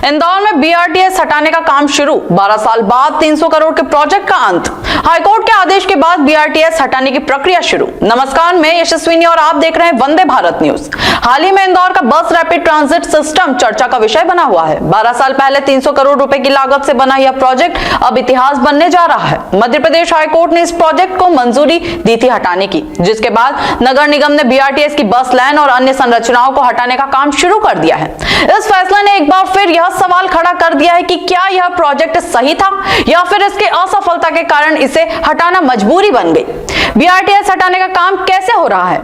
इंदौर में बीआरटीएस हटाने का काम शुरू, 12 साल बाद 300 करोड़ के प्रोजेक्ट का अंत। हाईकोर्ट के आदेश के बाद बीआरटीएस हटाने की प्रक्रिया शुरू। नमस्कार, मैं यशस्विनी और आप देख रहे हैं वंदे भारत न्यूज। हाल ही में इंदौर का बस रैपिड ट्रांजिट सिस्टम चर्चा का विषय बना हुआ है। 12 साल पहले 300 करोड़ रुपए की लागत से बना यह प्रोजेक्ट अब इतिहास बनने जा रहा है। मध्य प्रदेश हाईकोर्ट ने इस प्रोजेक्ट को मंजूरी दी थी हटाने की, जिसके बाद नगर निगम ने बीआरटीएस की बस लाइन और अन्य संरचनाओं को हटाने का काम शुरू कर दिया है। इस फैसले ने एक बार फिर यह सवाल खड़ा कर दिया है कि क्या यह प्रोजेक्ट सही था या फिर इसके असफलता के कारण इसे हटाना मजबूरी बन गई। बीआरटीएस हटाने का काम कैसे हो रहा है?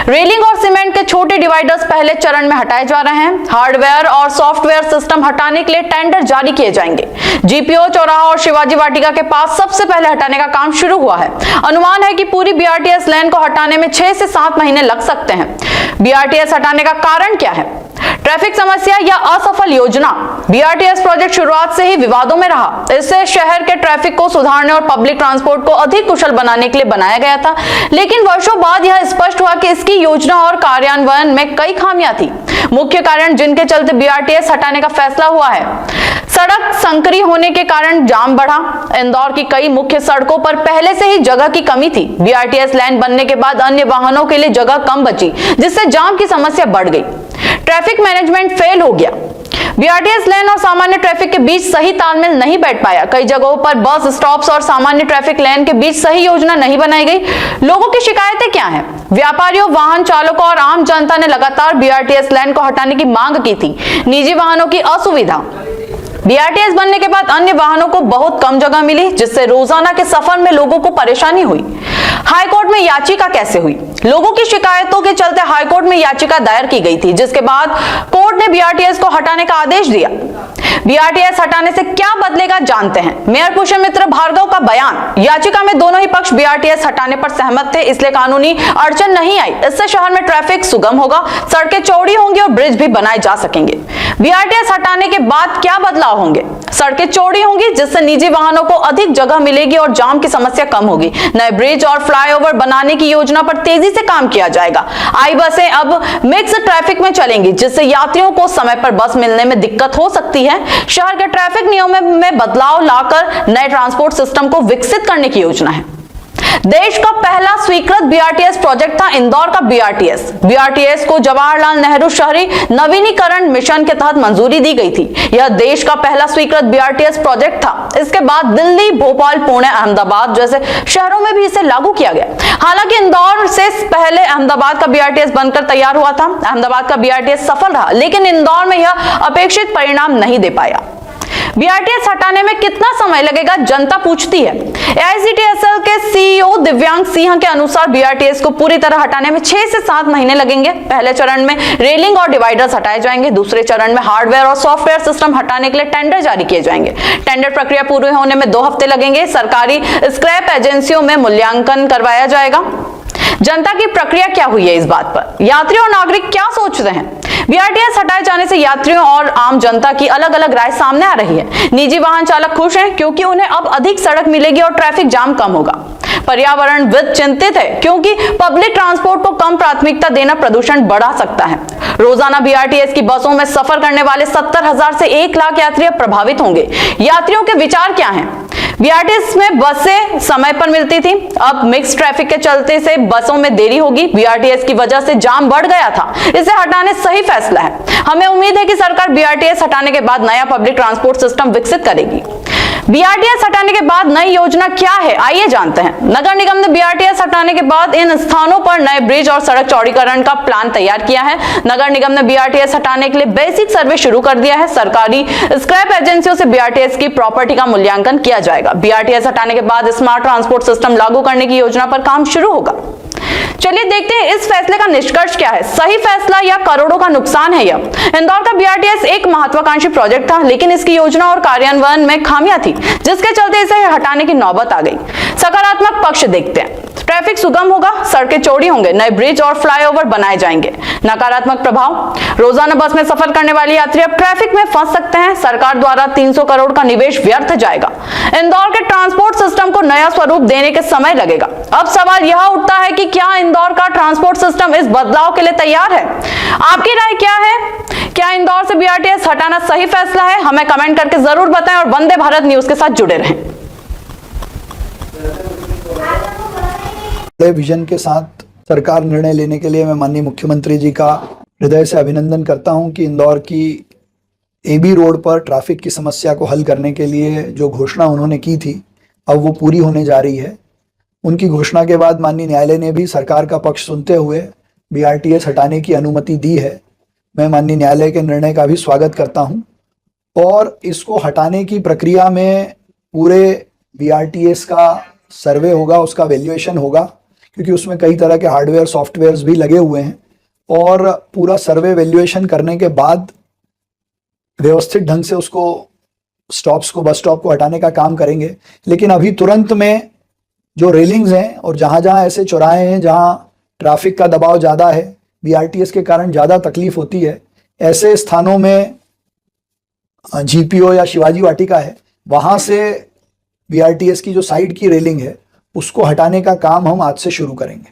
रेलिंग और सीमेंट के छोटे डिवाइडर्स पहले चरण में हटाए जा रहे हैं। हार्डवेयर और सॉफ्टवेयर सिस्टम हटाने के लिए टेंडर जारी किए जाएंगे। जीपीओ चौराहा और शिवाजी वाटिका के पास सबसे पहले हटाने का काम शुरू हुआ है। अनुमान है कि पूरी बीआरटीएस लाइन को हटाने में 6 से 7 महीने लग सकते हैं। बीआरटीएस हटाने का कारण क्या है? ट्रैफिक समस्या या असफल योजना? बीआरटीएस प्रोजेक्ट शुरुआत से ही विवादों में रहा। इससे शहर के ट्रैफिक को सुधारने और पब्लिक ट्रांसपोर्ट को अधिक कुशल बनाने के लिए बनाया गया था, लेकिन वर्षों बाद यह स्पष्ट हुआ कि इसकी योजना और कार्यान्वयन में कई खामियां थी। मुख्य कारण जिनके चलते बीआरटीएस हटाने का फैसला हुआ है: सड़क संकरी होने के कारण जाम बढ़ा। इंदौर की कई मुख्य सड़कों पर पहले से ही जगह की कमी थी। बीआरटीएस लाइन बनने के बाद अन्य वाहनों के लिए जगह कम बची, जिससे जाम की समस्या बढ़ गई। ट्रैफिक मैनेजमेंट फेल हो गया। बीआरटीएस लाइन और सामान्य ट्रैफिक के बीच सही तालमेल नहीं बैठ पाया। कई जगहों पर बस स्टॉप्स और सामान्य ट्रैफिक लाइन के बीच सही योजना नहीं बनाई गई। लोगों की शिकायतें क्या हैं? व्यापारियों, वाहन चालकों और आम जनता ने लगातार बीआरटीएस लाइन को हटाने की मांग की थी। निजी वाहनों की असुविधा। बीआरटीएस बनने के बाद अन्य वाहनों को बहुत कम जगह मिली, जिससे रोजाना के सफर में लोगों को परेशानी हुई। हाईकोर्ट में याचिका कैसे हुई? लोगों की शिकायतों के चलते हाईकोर्ट में याचिका दायर की गई थी, जिसके बाद कोर्ट ने बीआरटीएस को हटाने का आदेश दिया। बीआरटीएस हटाने से क्या बदलेगा, जानते हैं। मेयर पुष्यमित्र भार्गव का बयान: याचिका में दोनों ही पक्ष बीआरटीएस हटाने पर सहमत थे, इसलिए कानूनी अड़चन नहीं आई। इससे शहर में ट्रैफिक सुगम होगा, सड़कें चौड़ी होंगी और ब्रिज भी बनाए जा सकेंगे। बीआरटीएस हटाने के बाद क्या बदलाव होंगे? सड़कें चौड़ी होंगी, जिससे निजी वाहनों को अधिक जगह मिलेगी और जाम की समस्या कम होगी। नए ब्रिज और फ्लाईओवर बनाने की योजना पर तेजी से काम किया जाएगा। आई बसें अब मिक्स ट्रैफिक में चलेंगी, जिससे यात्रियों को समय पर बस मिलने में दिक्कत हो सकती है। शहर के ट्रैफिक नियमों में बदलाव लाकर नए ट्रांसपोर्ट सिस्टम को विकसित करने की योजना है। देश का पहला स्वीकृत बीआरटीएस प्रोजेक्ट था इंदौर का बीआरटीएस। बीआरटीएस को जवाहरलाल नेहरू शहरी नवीनीकरण मिशन के तहत मंजूरी दी गई थी। यह देश का पहला स्वीकृत बीआरटीएस प्रोजेक्ट था। इसके बाद दिल्ली, भोपाल, पुणे, अहमदाबाद जैसे शहरों में भी इसे लागू किया गया। हालांकि इंदौर से पहले अहमदाबाद का बीआरटीएस बनकर तैयार हुआ था। अहमदाबाद का बीआरटीएस सफल रहा, लेकिन इंदौर में यह अपेक्षित परिणाम नहीं दे पाया। बीआरटीएस हटाने में कितना समय लगेगा, जनता पूछती है। एआईसीटीएसएल के सीईओ दिव्यांग सिंह के अनुसार बीआरटीएस को पूरी तरह हटाने में 6 से 7 महीने लगेंगे। पहले चरण में रेलिंग और डिवाइडर्स हटाए जाएंगे। दूसरे चरण में हार्डवेयर और सॉफ्टवेयर सिस्टम हटाने के लिए टेंडर जारी किए जाएंगे। टेंडर प्रक्रिया पूरी होने में 2 हफ्ते लगेंगे। सरकारी स्क्रैप एजेंसियों में मूल्यांकन करवाया जाएगा। जनता की प्रक्रिया क्या हुई है इस बात पर? यात्री और नागरिक क्या सोचते हैं? बीआरटीएस हटाए जाने से यात्रियों और आम जनता की अलग अलग राय सामने आ रही है। निजी वाहन चालक खुश हैं क्योंकि उन्हें अब अधिक सड़क मिलेगी और ट्रैफिक जाम कम होगा। पर्यावरणविद चिंतित है क्योंकि पब्लिक ट्रांसपोर्ट को कम प्राथमिकता देना प्रदूषण बढ़ा सकता है। रोजाना बीआरटीएस की बसों में सफर करने वाले 70,000 से 1 लाख यात्री प्रभावित होंगे। यात्रियों के विचार क्या हैं? बीआरटीएस में बसें समय पर मिलती थी, अब मिक्स ट्रैफिक के चलते से बसों में देरी होगी। बीआरटीएस की वजह से जाम बढ़ गया था, इसे हटाने सही फैसला है। हमें उम्मीद है कि सरकार बीआरटीएस हटाने के बाद नया पब्लिक ट्रांसपोर्ट सिस्टम विकसित करेगी। बीआरटीएस हटाने के बाद नई योजना क्या है, आइए जानते हैं। नगर निगम ने बीआरटीएस हटाने के बाद इन स्थानों पर नए ब्रिज और सड़क चौड़ीकरण का प्लान तैयार किया है। नगर निगम ने बीआरटीएस हटाने के लिए बेसिक सर्वे शुरू कर दिया है। सरकारी स्क्रैप एजेंसियों से बीआरटीएस की प्रॉपर्टी का मूल्यांकन किया जाएगा। बीआरटीएस हटाने के बाद स्मार्ट ट्रांसपोर्ट सिस्टम लागू करने की योजना पर काम शुरू होगा। चलिए देखते हैं इस फैसले का निष्कर्ष क्या है। सही फैसला या करोड़ों का नुकसान है? यह इंदौर का बीआरटीएस एक महत्वाकांक्षी प्रोजेक्ट था, लेकिन इसकी योजना और कार्यान्वयन में खामियां थी, जिसके चलते इसे हटाने की नौबत आ गई। सकारात्मक पक्ष देखते हैं। ट्रैफिक सुगम होगा, सड़कें चौड़ी होंगे, नए ब्रिज और फ्लाईओवर बनाए जाएंगे। नकारात्मक प्रभाव: रोजाना बस में सफर करने वाले यात्री अब ट्रैफिक में फंस सकते हैं। सरकार द्वारा 300 करोड़ का निवेश व्यर्थ जाएगा। इंदौर के ट्रांसपोर्ट सिस्टम को नया स्वरूप देने के समय लगेगा। अब सवाल यह उठता है कि क्या इंदौर का ट्रांसपोर्ट सिस्टम इस बदलाव के लिए तैयार है? आपकी राय क्या है? क्या इंदौर से बीआरटीएस हटाना सही फैसला है? हमें कमेंट करके जरूर बताएं और वंदे भारत न्यूज के साथ जुड़े रहें। बड़े विजन के साथ सरकार निर्णय लेने के लिए मैं माननीय मुख्यमंत्री जी का हृदय से अभिनंदन करता हूं कि इंदौर की एबी रोड पर ट्रैफिक की समस्या को हल करने के लिए जो घोषणा उन्होंने की थी अब वो पूरी होने जा रही है। उनकी घोषणा के बाद माननीय न्यायालय ने भी सरकार का पक्ष सुनते हुए बीआरटीएस हटाने की अनुमति दी है। मैं माननीय न्यायालय के निर्णय का भी स्वागत करता हूं और इसको हटाने की प्रक्रिया में पूरे बीआरटीएस का सर्वे होगा, उसका वैल्यूएशन होगा, क्योंकि उसमें कई तरह के हार्डवेयर सॉफ्टवेयर्स भी लगे हुए हैं और पूरा सर्वे वैल्यूएशन करने के बाद व्यवस्थित ढंग से उसको स्टॉप्स को, बस स्टॉप को हटाने का काम करेंगे। लेकिन अभी तुरंत में जो रेलिंग्स हैं और जहां जहां ऐसे चौराहे हैं जहां ट्रैफिक का दबाव ज़्यादा है, बीआरटीएस के कारण ज़्यादा तकलीफ होती है, ऐसे स्थानों में जीपीओ या शिवाजी वाटिका है, वहां से बीआरटीएस की जो साइड की रेलिंग है उसको हटाने का काम हम आज से शुरू करेंगे।